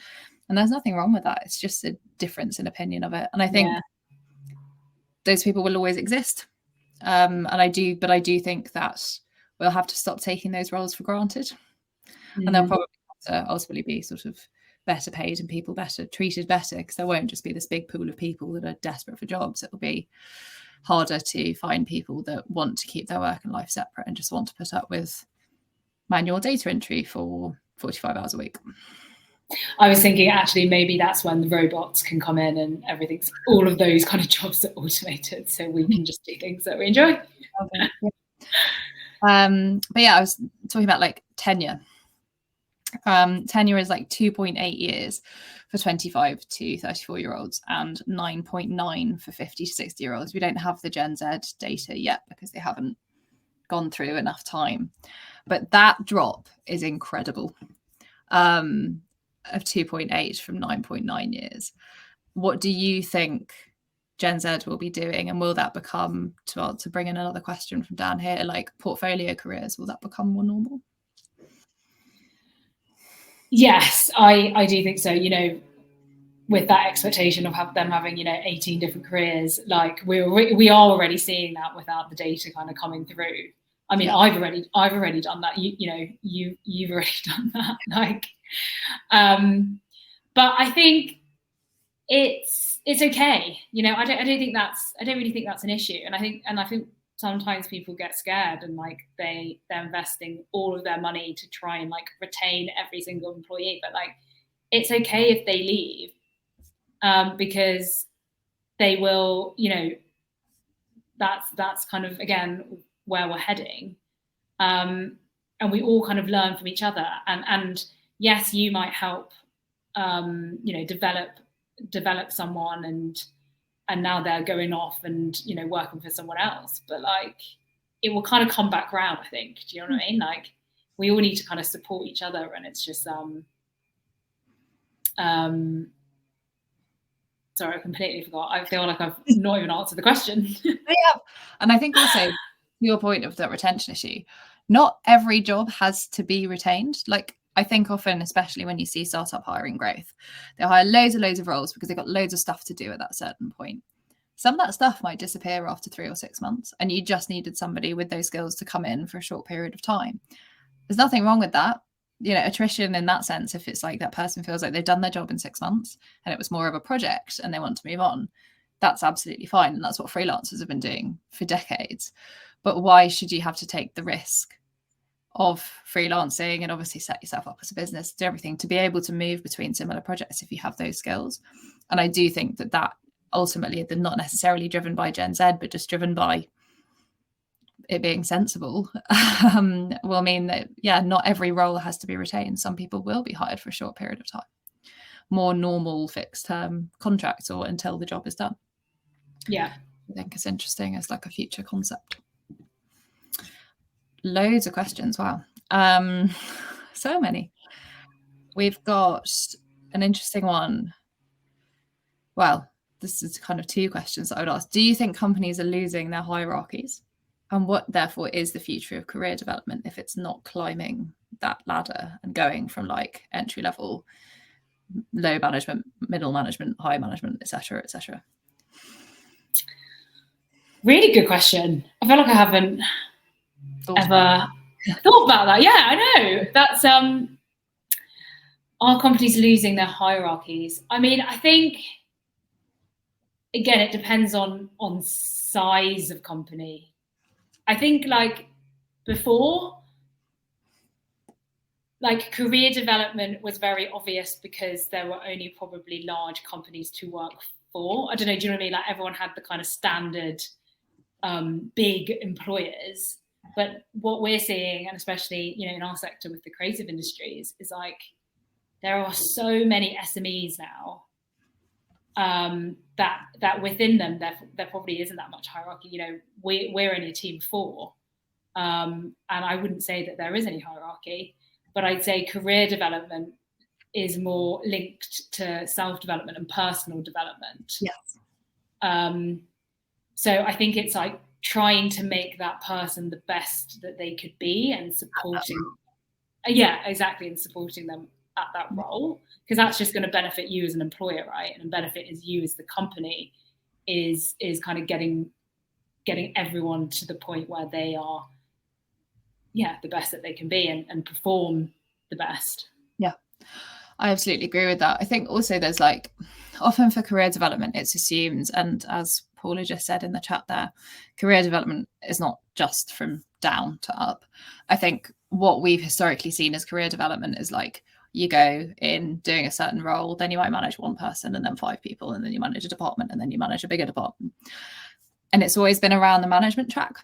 And there's nothing wrong with that. It's just a difference in opinion of it. And I think those people will always exist. And I do think that we'll have to stop taking those roles for granted. And they'll probably have to ultimately be sort of better paid and people better treated better, because there won't just be this big pool of people that are desperate for jobs. It will be harder to find people that want to keep their work and life separate and just want to put up with manual data entry for 45 hours a week. I was thinking actually maybe that's when the robots can come in and everything's, all of those kind of jobs are automated, so we can just do things that we enjoy. But yeah, I was talking about like tenure. Tenure is like 2.8 years for 25 to 34-year-olds and 9.9 for 50 to 60-year-olds. We don't have the Gen Z data yet because they haven't gone through enough time. But that drop is incredible, of 2.8 from 9.9 years. What do you think Gen Z will be doing? And will that become, to bring in another question from down here, like portfolio careers, will that become more normal? Yes, I do think so. You know, with that expectation of them having, you know, 18 different careers, like we are already seeing that without the data kind of coming through. I mean, I've already done that. You've already done that. Like, but I think it's okay. You know, I don't really think that's an issue. And I think sometimes people get scared and like they're investing all of their money to try and like retain every single employee. But like, it's okay if they leave, because they will, you know, that's kind of, again, where we're heading. And we all kind of learn from each other. And yes, you might help, you know, develop someone, and now they're going off and, you know, working for someone else. But like, it will kind of come back around, I think. Do you know what I mean? Like, we all need to kind of support each other, and it's just sorry, I completely forgot. I feel like I've not even answered the question. Yeah. And I think also, to your point of the retention issue, not every job has to be retained. Like, I think often, especially when you see startup hiring growth, they'll hire loads of roles because they've got loads of stuff to do at that certain point. Some of that stuff might disappear after 3 or 6 months, and you just needed somebody with those skills to come in for a short period of time. There's nothing wrong with that. Attrition in that sense, if it's like that person feels like they've done their job in 6 months and it was more of a project and they want to move on, that's absolutely fine. And that's what freelancers have been doing for decades. But why should you have to take the risk of freelancing and obviously set yourself up as a business, do everything to be able to move between similar projects if you have those skills? And I do think that ultimately, they're not necessarily driven by Gen Z, but just driven by it being sensible, will mean that, not every role has to be retained. Some people will be hired for a short period of time, more normal fixed term contracts or until the job is done. Yeah. I think it's interesting as like a future concept. Loads of questions. Wow. So many. We've got an interesting one. Well, this is kind of 2 questions that I would ask. Do you think companies are losing their hierarchies? And what, therefore, is the future of career development if it's not climbing that ladder and going from like entry level, low management, middle management, high management, etc., etc.? Really good question. I feel like I haven't ever thought about that. Yeah, I know. That's are companies losing their hierarchies? I mean, I think again, it depends on size of company. I think like before, like career development was very obvious because there were only probably large companies to work for. I don't know, do you know what I mean? Like everyone had the kind of standard big employers. But what we're seeing, and especially, in our sector with the creative industries, is like there are so many SMEs now that within them there probably isn't that much hierarchy. We're only a team of 4, and I wouldn't say that there is any hierarchy, but I'd say career development is more linked to self-development and personal development. Yes. So I think it's like trying to make that person the best that they could be and supporting. Exactly, and supporting them at that role, because that's just going to benefit you as an employer, right? And benefit is you as the company is kind of getting everyone to the point where they are the best that they can be and perform the best. Yeah, I absolutely agree with that. I think also there's like often for career development it's assumed, and as Paula just said in the chat there, career development is not just from down to up. I think what we've historically seen as career development is like you go in doing a certain role, then you might manage 1 person and then 5 people, and then you manage a department and then you manage a bigger department. And it's always been around the management track.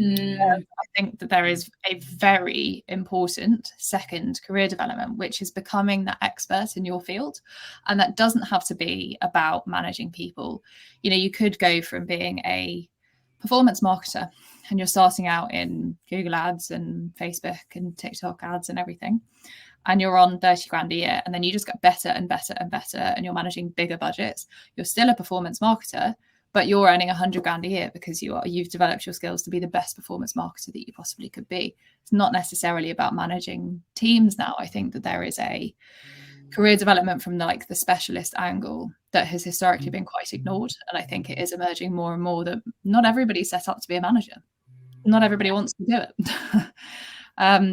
I think that there is a very important second career development, which is becoming that expert in your field. And that doesn't have to be about managing people. You could go from being a performance marketer and you're starting out in Google ads and Facebook and TikTok ads and everything, and you're on 30 grand a year, and then you just get better and better and better, and you're managing bigger budgets. You're still a performance marketer, but you're earning 100 grand a year because you've developed your skills to be the best performance marketer that you possibly could be. It's not necessarily about managing teams now. I think that there is a career development from the specialist angle that has historically been quite ignored. And I think it is emerging more and more that not everybody's set up to be a manager. Not everybody wants to do it.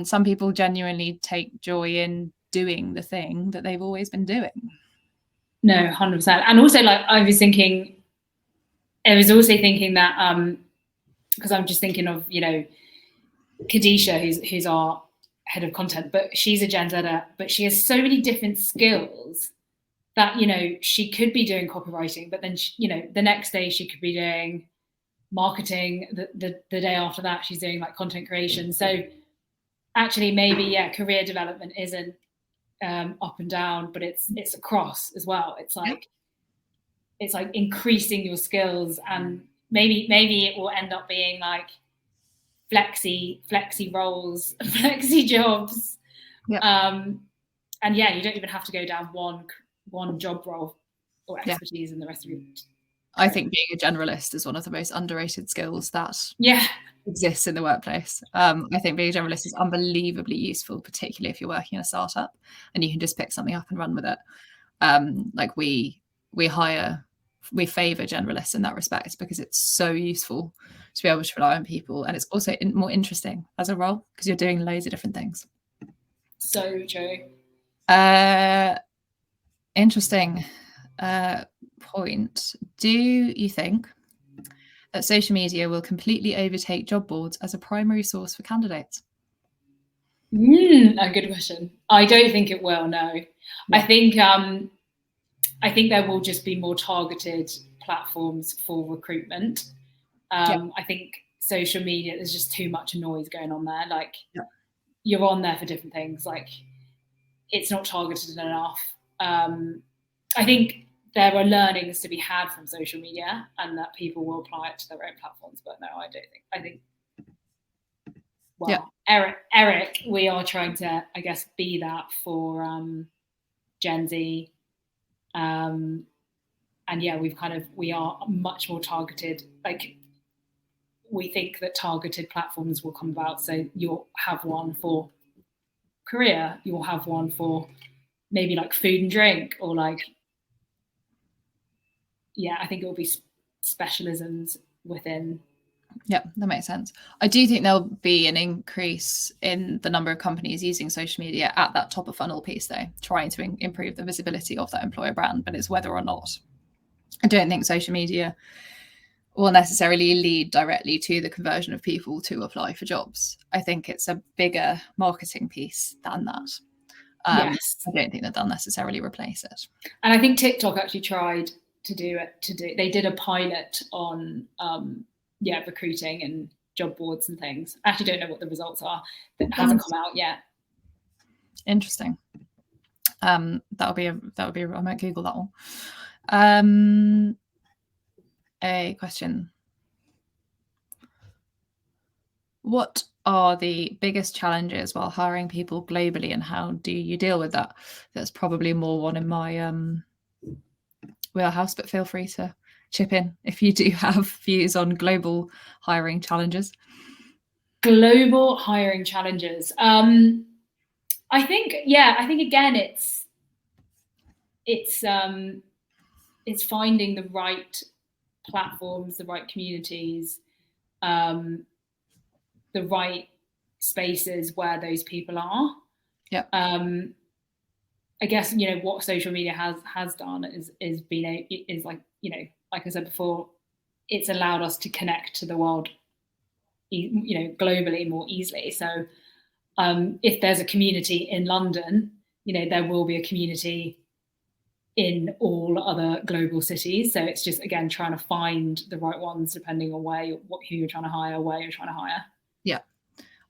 Some people genuinely take joy in doing the thing that they've always been doing. No, 100%. And also, like, I was also thinking that because I'm just thinking of Kadisha, who's our head of content, but she's a Gen Zer, but she has so many different skills that she could be doing copywriting, but then the next day she could be doing marketing. The day after that she's doing like content creation. So actually maybe career development isn't up and down, but it's across as well. It's like increasing your skills, and maybe it will end up being like flexi roles, flexi jobs. And you don't even have to go down one job role or expertise in the rest of your. I think being a generalist is one of the most underrated skills that exists in the workplace. I think being a generalist is unbelievably useful, particularly if you're working in a startup and you can just pick something up and run with it. Like we hire we favor generalists in that respect because it's so useful to be able to rely on people, and it's also more interesting as a role because you're doing loads of different things. So true. Interesting point. Do you think that social media will completely overtake job boards as a primary source for candidates? A good question. I don't think it will. No, Yeah. I think there will just be more targeted platforms for recruitment. I think social media, there's just too much noise going on there. Like you're on there for different things. Like it's not targeted enough. I think there are learnings to be had from social media, and that people will apply it to their own platforms. But no, I don't think. I think. Well, Eric, we are trying to, I guess, be that for Gen Z. And yeah, we are much more targeted. Like we think that targeted platforms will come about. So you'll have one for career, you'll have one for maybe like food and drink, or like, yeah, I think it will be specialisms within. Yeah, that makes sense. I do think there'll be an increase in the number of companies using social media at that top of funnel piece, though, trying to improve the visibility of that employer brand. But it's whether or not. I don't think social media will necessarily lead directly to the conversion of people to apply for jobs. I think it's a bigger marketing piece than that. Yes. I don't think that they'll necessarily replace it. And I think TikTok actually tried to do it. They did a pilot on recruiting and job boards and things. I actually don't know what the results are. It hasn't come out yet. Interesting. That would be. I might Google that one. A question. What are the biggest challenges while hiring people globally, and how do you deal with that? That's probably more one in my wheelhouse, but feel free to chip in if you do have views on global hiring challenges. Global hiring challenges. I think again, it's finding the right platforms, the right communities, the right spaces where those people are. Yeah. I guess, you know, what social media has done is like, you know, like I said before, it's allowed us to connect to the world, you know, globally more easily. So if there's a community in London, you know, there will be a community in all other global cities. So it's just, again, trying to find the right ones depending on who you're trying to hire, where you're trying to hire. Yeah,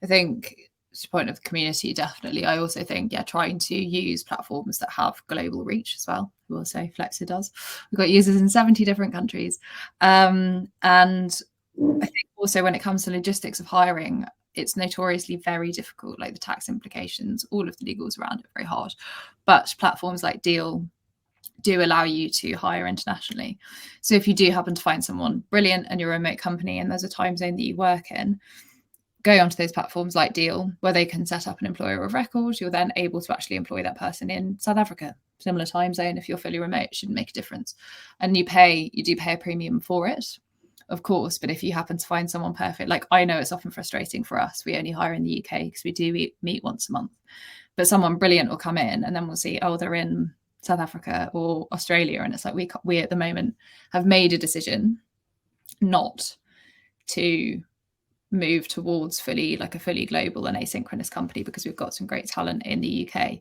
I think to the point of the community, definitely. I also think, trying to use platforms that have global reach as well. I will say Flexa does. We've got users in 70 different countries. And I think also when it comes to logistics of hiring, it's notoriously very difficult, like the tax implications, all of the legals around it, very hard. But platforms like Deal do allow you to hire internationally. So if you do happen to find someone brilliant and you're a remote company and there's a time zone that you work in, go onto those platforms like Deal, where they can set up an employer of record. You're then able to actually employ that person in South Africa, similar time zone. If you're fully remote, it shouldn't make a difference. And you do pay a premium for it, of course. But if you happen to find someone perfect, like I know it's often frustrating for us. We only hire in the UK because we do meet once a month. But someone brilliant will come in and then we'll see, oh, they're in South Africa or Australia. And it's like we at the moment have made a decision not to move towards a fully global and asynchronous company because we've got some great talent in the UK.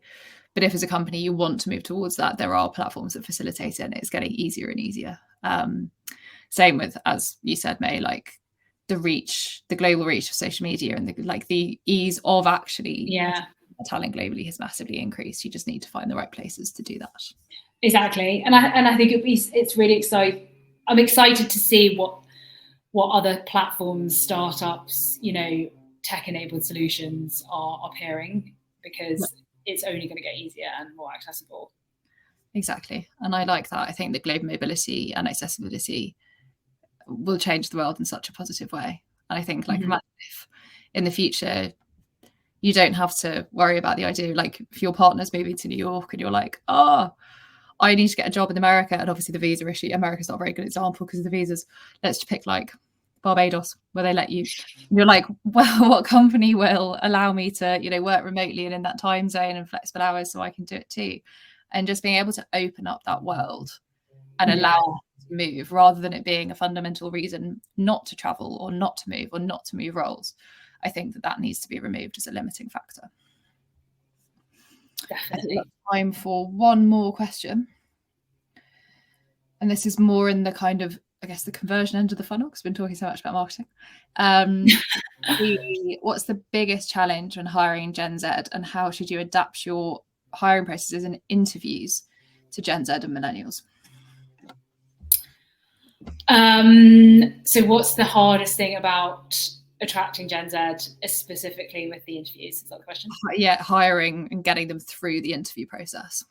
But if as a company you want to move towards that, there are platforms that facilitate it, and it's getting easier and easier. Same with, as you said, May, like the global reach of social media and the ease of actually talent globally has massively increased. You just need to find the right places to do that. Exactly, and I think it's really exciting. I'm excited to see what other platforms, startups, you know, tech-enabled solutions are appearing, because it's only going to get easier and more accessible. Exactly, and I like that. I think that global mobility and accessibility will change the world in such a positive way. And I think, like, if in the future you don't have to worry about the idea, like if your partner's moving to New York and you're like, oh, I need to get a job in America, and obviously the visa issue, America's not a very good example because of the visas. Let's just pick like Barbados, where they let you. You're like, well, what company will allow me to, work remotely and in that time zone and flexible hours so I can do it too? And just being able to open up that world and allow to move, rather than it being a fundamental reason not to travel or not to move or not to move roles. I think that needs to be removed as a limiting factor. Definitely. Time for one more question. And this is more in the kind of, I guess, the conversion end of the funnel, because we've been talking so much about marketing. What's the biggest challenge when hiring Gen Z, and how should you adapt your hiring processes and interviews to Gen Z and millennials? So what's the hardest thing about attracting Gen Z, specifically with the interviews? Is that the question? Yeah, hiring and getting them through the interview process.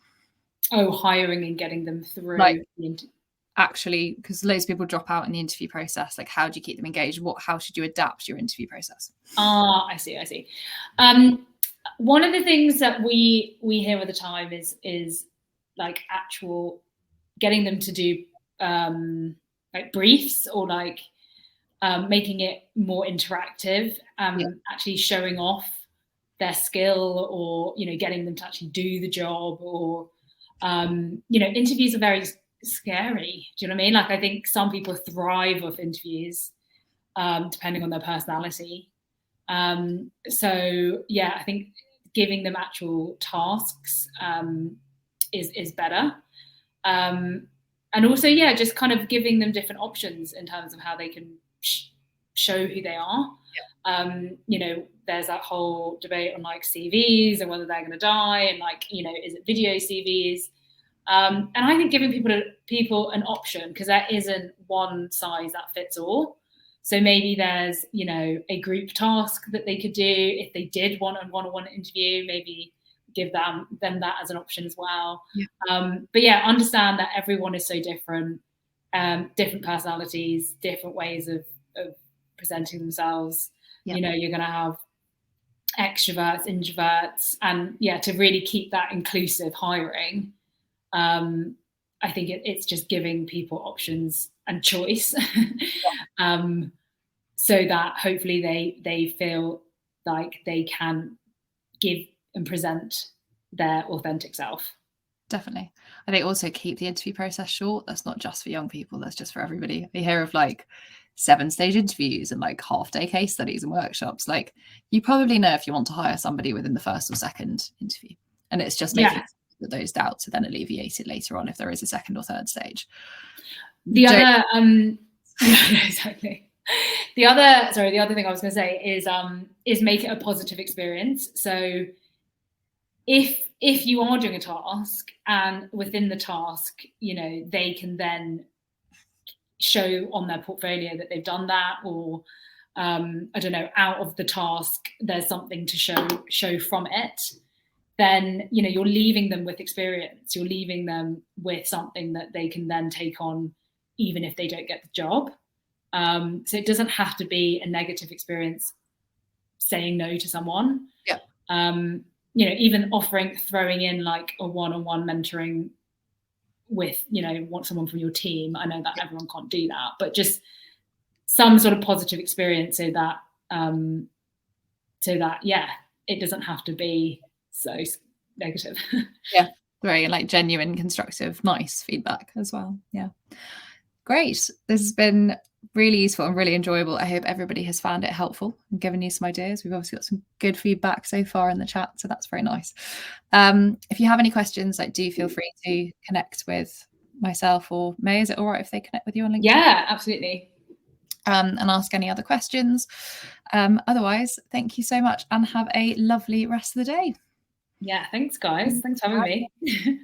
Oh, hiring and getting them through the interview. Actually, because loads of people drop out in the interview process. Like, how do you keep them engaged? How should you adapt your interview process? I see. One of the things that we hear all the time is like actual getting them to do like briefs, or like making it more interactive, actually showing off their skill, or getting them to actually do the job, or interviews are very scary. Do you know what I mean? Like, I think some people thrive off interviews, depending on their personality. So yeah, I think giving them actual tasks is better. And also, just kind of giving them different options in terms of how they can show who they are. There's that whole debate on like CVs and whether they're going to die, and like, is it video CVs? And I think giving people an option, because there isn't one size that fits all. So maybe there's, a group task that they could do if they did want a one-on-one interview, maybe give them that as an option as well. But understand that everyone is so different, different personalities, different ways of presenting themselves. You're going to have extroverts, introverts, and to really keep that inclusive hiring. I think it's just giving people options and choice, so that hopefully they feel like they can give and present their authentic self. Definitely. I think also keep the interview process short. That's not just for young people, that's just for everybody. We hear of like 7-stage interviews and like half-day case studies and workshops. Like, you probably know if you want to hire somebody within the first or second interview, and it's just making those doubts are then alleviated later on if there is a second or third stage. Exactly. The other thing I was going to say is make it a positive experience. So if you are doing a task, and within the task, they can then show on their portfolio that they've done that, or I don't know, out of the task there's something to show from it, then you're leaving them with experience. You're leaving them with something that they can then take on, even if they don't get the job. So it doesn't have to be a negative experience saying no to someone. Even throwing in like a one-on-one mentoring with want someone from your team. I know that everyone can't do that, but just some sort of positive experience, so that it doesn't have to be so negative. Very like genuine, constructive, nice feedback as well. Great. This has been really useful and really enjoyable. I hope everybody has found it helpful and given you some ideas. We've obviously got some good feedback so far in the chat, so that's very nice. If you have any questions, do feel free to connect with myself or May. Is it all right if they connect with you on LinkedIn? Yeah, absolutely. And ask any other questions. Otherwise, thank you so much and have a lovely rest of the day. Yeah, thanks guys. Thanks for having me.